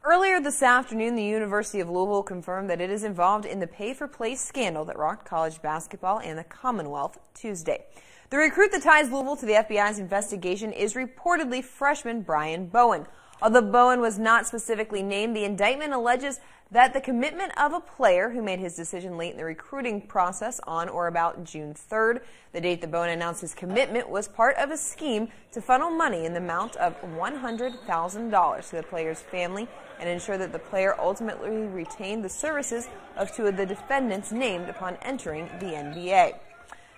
Earlier this afternoon, the University of Louisville confirmed that it is involved in the pay-for-play scandal that rocked college basketball and the Commonwealth Tuesday. The recruit that ties Louisville to the FBI's investigation is reportedly freshman Brian Bowen. Although Bowen was not specifically named, the indictment alleges that the commitment of a player who made his decision late in the recruiting process on or about June 3rd, the date that Bowen announced his commitment, was part of a scheme to funnel money in the amount of $100,000 to the player's family and ensure that the player ultimately retained the services of two of the defendants named upon entering the NBA.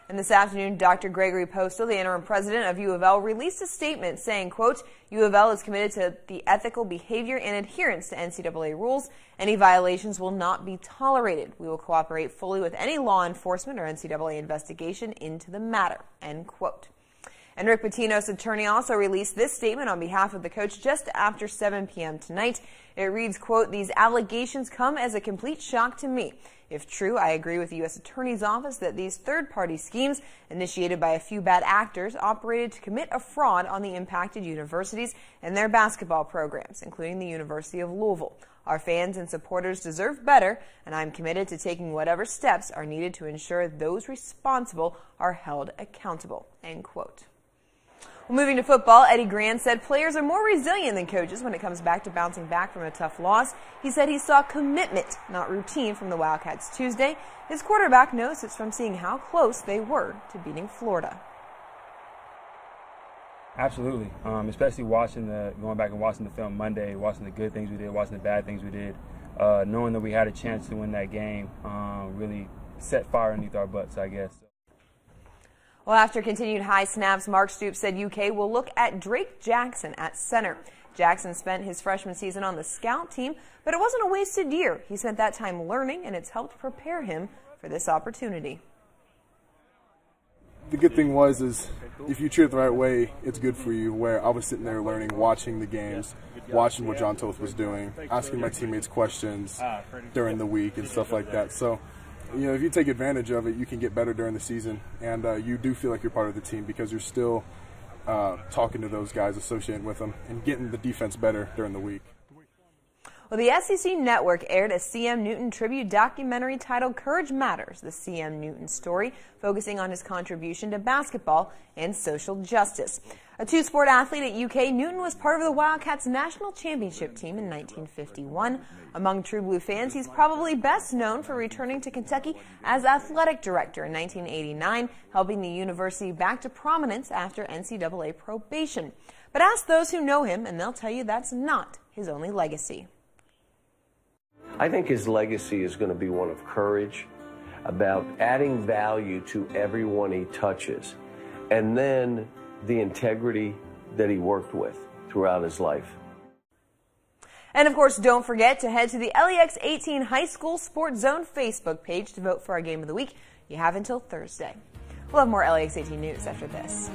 And this afternoon, Dr. Gregory Postel, the interim president of U of L, released a statement saying, quote, U of L is committed to the ethical behavior and adherence to NCAA rules. Any violations will not be tolerated. We will cooperate fully with any law enforcement or NCAA investigation into the matter, end quote. And Rick Pitino's attorney also released this statement on behalf of the coach just after 7 p.m. tonight. It reads, quote, these allegations come as a complete shock to me. If true, I agree with the U.S. Attorney's Office that these third-party schemes, initiated by a few bad actors, operated to commit a fraud on the impacted universities and their basketball programs, including the University of Louisville. Our fans and supporters deserve better, and I'm committed to taking whatever steps are needed to ensure those responsible are held accountable, end quote. Well, moving to football, Eddie Gran said players are more resilient than coaches when it comes back to bouncing back from a tough loss. He said he saw commitment, not routine, from the Wildcats Tuesday. His quarterback knows it's from seeing how close they were to beating Florida. Absolutely, especially going back and watching the film Monday, watching the good things we did, watching the bad things we did, knowing that we had a chance to win that game, really set fire underneath our butts, I guess. Well, after continued high snaps, Mark Stoops said UK will look at Drake Jackson at center. Jackson spent his freshman season on the scout team, but it wasn't a wasted year. He spent that time learning, and it's helped prepare him for this opportunity. The good thing is if you treat it the right way, it's good for you. Where I was sitting there learning, watching the games, watching what John Toth was doing, asking my teammates questions during the week and stuff like that. So, you know, if you take advantage of it, you can get better during the season, and you do feel like you're part of the team because you're still talking to those guys, associating with them, and getting the defense better during the week. Well, the SEC Network aired a C.M. Newton tribute documentary titled Courage Matters, the C.M. Newton story, focusing on his contribution to basketball and social justice. A two-sport athlete at UK, Newton was part of the Wildcats national championship team in 1951. Among True Blue fans, he's probably best known for returning to Kentucky as athletic director in 1989, helping the university back to prominence after NCAA probation. But ask those who know him, and they'll tell you that's not his only legacy. I think his legacy is going to be one of courage, about adding value to everyone he touches, and then the integrity that he worked with throughout his life. And of course, don't forget to head to the LEX 18 High School Sports Zone Facebook page to vote for our Game of the Week. You have until Thursday. We'll have more LEX 18 news after this.